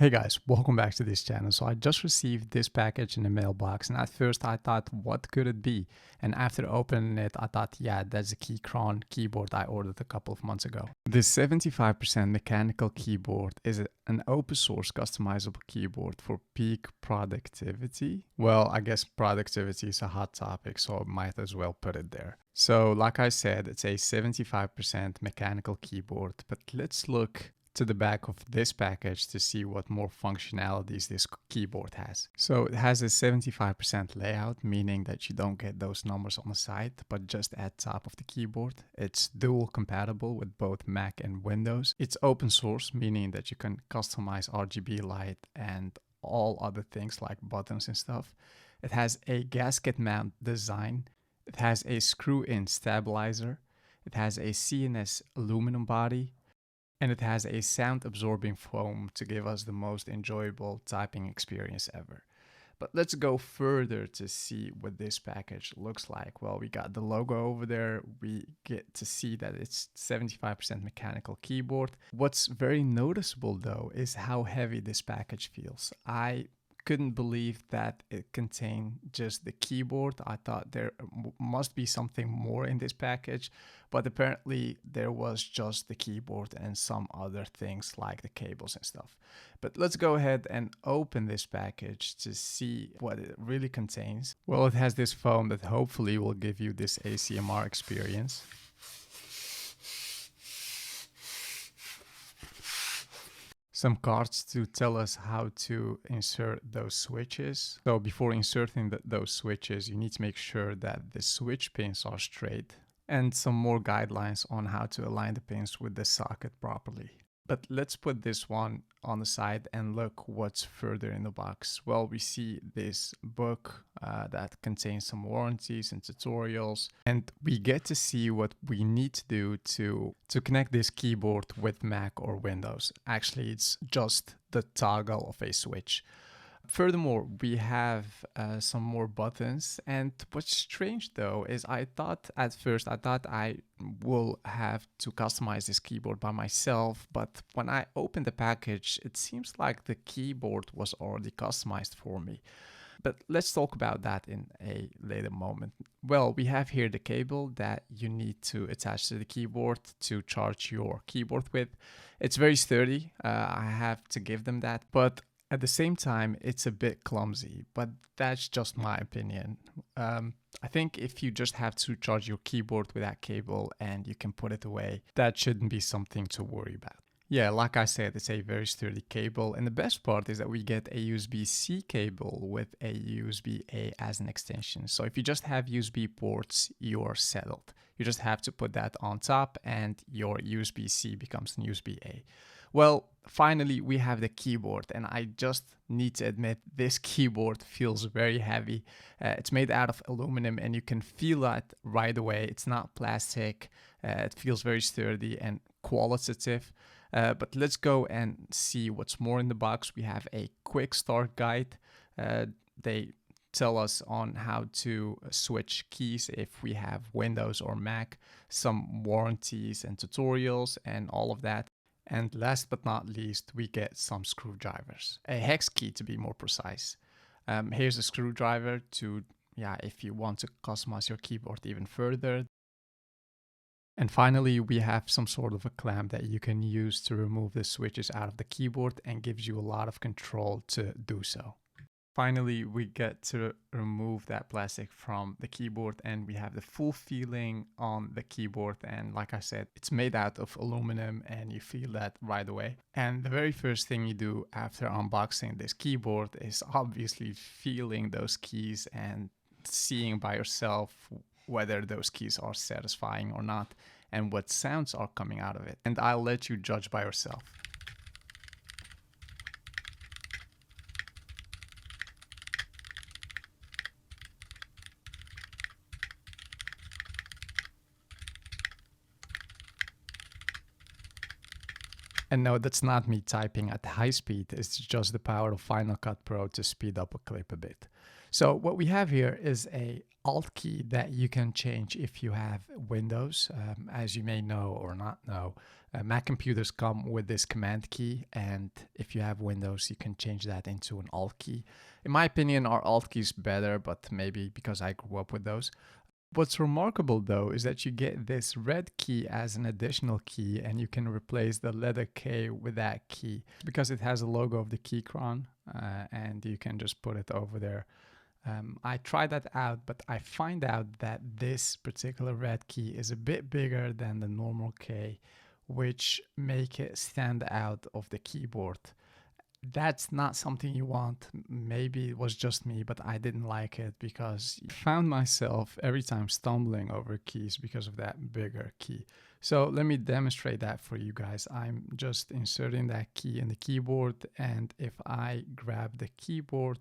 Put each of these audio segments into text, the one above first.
Hey guys, welcome back to this channel. So I just received this package in the mailbox and at first I thought, what could it be? And after opening it, I thought, yeah, that's a Keychron keyboard I ordered a couple of months ago. This 75% mechanical keyboard is an open source customizable keyboard for peak productivity. Well, I guess productivity is a hot topic, so I might as well put it there. So like I said, it's a 75% mechanical keyboard, but let's look to the back of this package to see what more functionalities this keyboard has. So it has a 75% layout, meaning that you don't get those numbers on the side, but just at top of the keyboard. It's dual compatible with both Mac and Windows. It's open source, meaning that you can customize RGB light and all other things like buttons and stuff. It has a gasket mount design. It has a screw-in stabilizer. It has a CNS aluminum body. And it has a sound absorbing foam to give us the most enjoyable typing experience ever. But let's go further to see what this package looks like. Well, we got the logo over there. We get to see that it's 75% mechanical keyboard. What's very noticeable though is how heavy this package feels. I couldn't believe that it contained just the keyboard. I thought there must be something more in this package, but apparently there was just the keyboard and some other things like the cables and stuff. But let's go ahead and open this package to see what it really contains. Well, it has this foam that hopefully will give you this ASMR experience. Some cards to tell us how to insert those switches. So before inserting those switches, you need to make sure that the switch pins are straight, and some more guidelines on how to align the pins with the socket properly. But let's put this one on the side and look what's further in the box. Well, we see this book that contains some warranties and tutorials, and we get to see what we need to do to connect this keyboard with Mac or Windows. Actually, it's just the toggle of a switch. Furthermore, we have some more buttons, and what's strange though is I thought I will have to customize this keyboard by myself, but when I opened the package, it seems like the keyboard was already customized for me. But let's talk about that in a later moment. Well, we have here the cable that you need to attach to the keyboard to charge your keyboard with. It's very sturdy, I have to give them that, but at the same time, it's a bit clumsy, but that's just my opinion. I think if you just have to charge your keyboard with that cable and you can put it away, that shouldn't be something to worry about. Yeah, like I said, it's a very sturdy cable, and the best part is that we get a USB-C cable with a USB-A as an extension. So if you just have USB ports, you're settled. You just have to put that on top and your USB-C becomes an USB-A. Well, finally, we have the keyboard, and I just need to admit this keyboard feels very heavy. It's made out of aluminum, and you can feel that right away. It's not plastic. It feels very sturdy and qualitative. But let's go and see what's more in the box. We have a quick start guide. They tell us on how to switch keys if we have Windows or Mac, some warranties and tutorials and all of that. And last but not least, we get some screwdrivers, a hex key to be more precise. Here's a screwdriver to, if you want to customize your keyboard even further. And finally, we have some sort of a clamp that you can use to remove the switches out of the keyboard and gives you a lot of control to do so. Finally, we get to remove that plastic from the keyboard and we have the full feeling on the keyboard. And like I said, it's made out of aluminum and you feel that right away. And the very first thing you do after unboxing this keyboard is obviously feeling those keys and seeing by yourself whether those keys are satisfying or not and what sounds are coming out of it. And I'll let you judge by yourself. And no, that's not me typing at high speed, it's just the power of Final Cut Pro to speed up a clip a bit. So what we have here is a Alt key that you can change if you have Windows. As you may know or not know, Mac computers come with this Command key, and if you have Windows, you can change that into an Alt key. In my opinion, our Alt key is better, but maybe because I grew up with those. What's remarkable though is that you get this red key as an additional key, and you can replace the letter K with that key because it has a logo of the Keychron, and you can just put it over there. I tried that out, but I find out that this particular red key is a bit bigger than the normal K, which make it stand out of the keyboard. That's not something you want. Maybe it was just me, but I didn't like it because I found myself every time stumbling over keys because of that bigger key. So let me demonstrate that for you guys. I'm just inserting that key in the keyboard, and if I grab the keyboard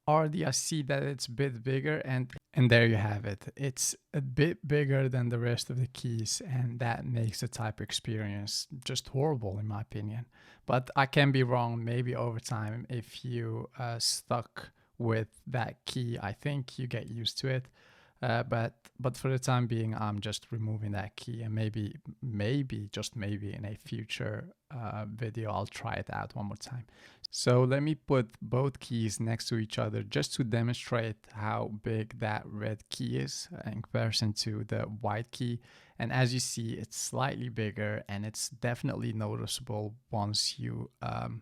already, I see that it's a bit bigger, and there you have it. It's a bit bigger than the rest of the keys, and that makes the type experience just horrible in my opinion. But I can be wrong. Maybe over time, if you stuck with that key, I think you get used to it. But for the time being, I'm just removing that key, and maybe just maybe in a future video I'll try it out one more time. So let me put both keys next to each other just to demonstrate how big that red key is in comparison to the white key. And as you see, it's slightly bigger, and it's definitely noticeable once you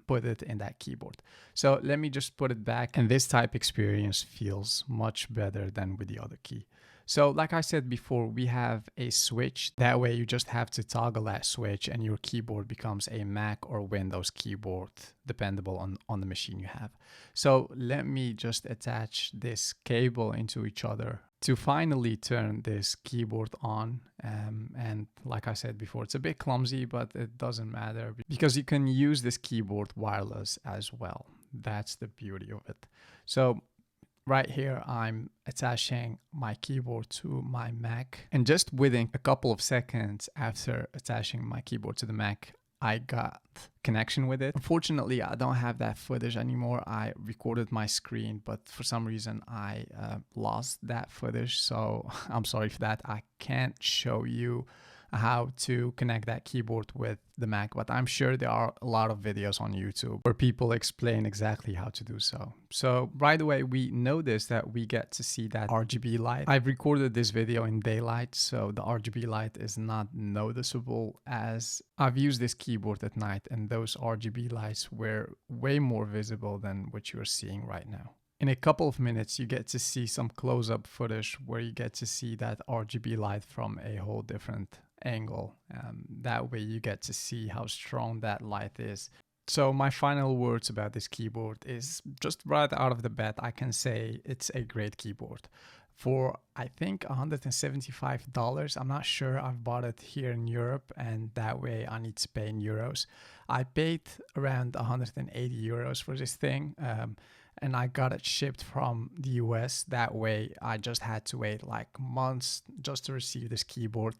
put it in that keyboard. So let me just put it back, and this type experience feels much better than with the other key. So like I said before, we have a switch. That way you just have to toggle that switch and your keyboard becomes a Mac or Windows keyboard, dependable on the machine you have. So let me just attach this cable into each other to finally turn this keyboard on. And like I said before, it's a bit clumsy, but it doesn't matter because you can use this keyboard wireless as well. That's the beauty of it. So right here, I'm attaching my keyboard to my Mac, and just within a couple of seconds after attaching my keyboard to the Mac, I got connection with it. Unfortunately, I don't have that footage anymore. I recorded my screen, but for some reason I lost that footage, so I'm sorry for that. I can't show you how to connect that keyboard with the Mac, but I'm sure there are a lot of videos on YouTube where people explain exactly how to do so. So right away, we notice that we get to see that RGB light. I've recorded this video in daylight, so the RGB light is not noticeable, as I've used this keyboard at night, and those RGB lights were way more visible than what you're seeing right now. In a couple of minutes, you get to see some close-up footage where you get to see that RGB light from a whole different angle. That way you get to see how strong that light is. So my final words about this keyboard is, just right out of the bat, I can say it's a great keyboard. For I think $175, I'm not sure, I've bought it here in Europe, and that way I need to pay in euros. I paid around 180 euros for this thing, and I got it shipped from the US. That way I just had to wait like months just to receive this keyboard.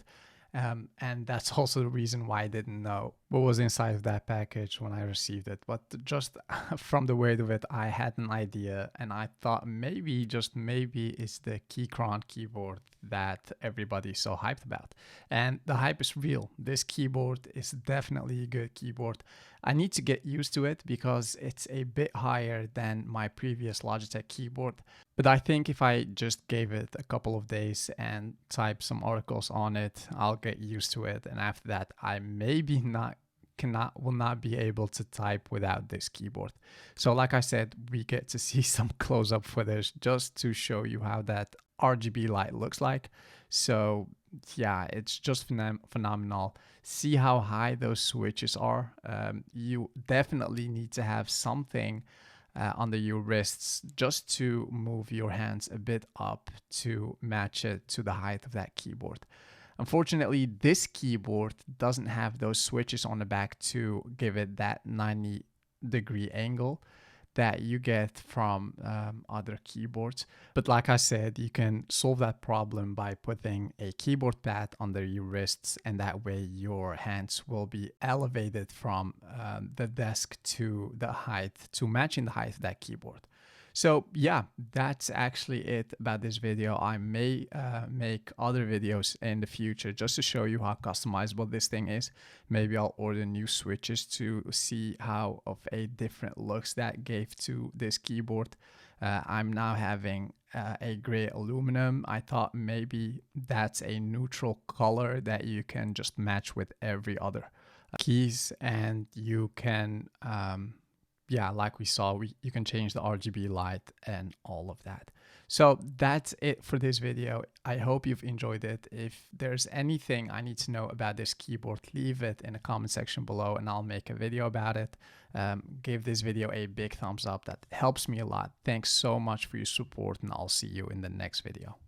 And that's also the reason why I didn't know what was inside of that package when I received it. But just from the weight of it, I had an idea, and I thought maybe, just maybe, it's the Keychron keyboard that everybody's so hyped about. And the hype is real. This keyboard is definitely a good keyboard. I need to get used to it because it's a bit higher than my previous Logitech keyboard. But I think if I just gave it a couple of days and type some articles on it, I'll get used to it. And after that, I maybe will not be able to type without this keyboard. So like I said, we get to see some close-up footage just to show you how that RGB light looks like. So yeah, it's just phenomenal. See how high those switches are. You definitely need to have something under your wrists just to move your hands a bit up to match it to the height of that keyboard. Unfortunately, this keyboard doesn't have those switches on the back to give it that 90-degree angle that you get from other keyboards. But like I said, you can solve that problem by putting a keyboard pad under your wrists, and that way your hands will be elevated from the desk to the height, to matching the height of that keyboard. So yeah, that's actually it about this video. I may make other videos in the future just to show you how customizable this thing is. Maybe I'll order new switches to see how of a different looks that gave to this keyboard. I'm now having a gray aluminum. I thought maybe that's a neutral color that you can just match with every other keys, and you can yeah, like we saw, you can change the RGB light and all of that. So that's it for this video. I hope you've enjoyed it. If there's anything I need to know about this keyboard, leave it in the comment section below and I'll make a video about it. Give this video a big thumbs up. That helps me a lot. Thanks so much for your support, and I'll see you in the next video.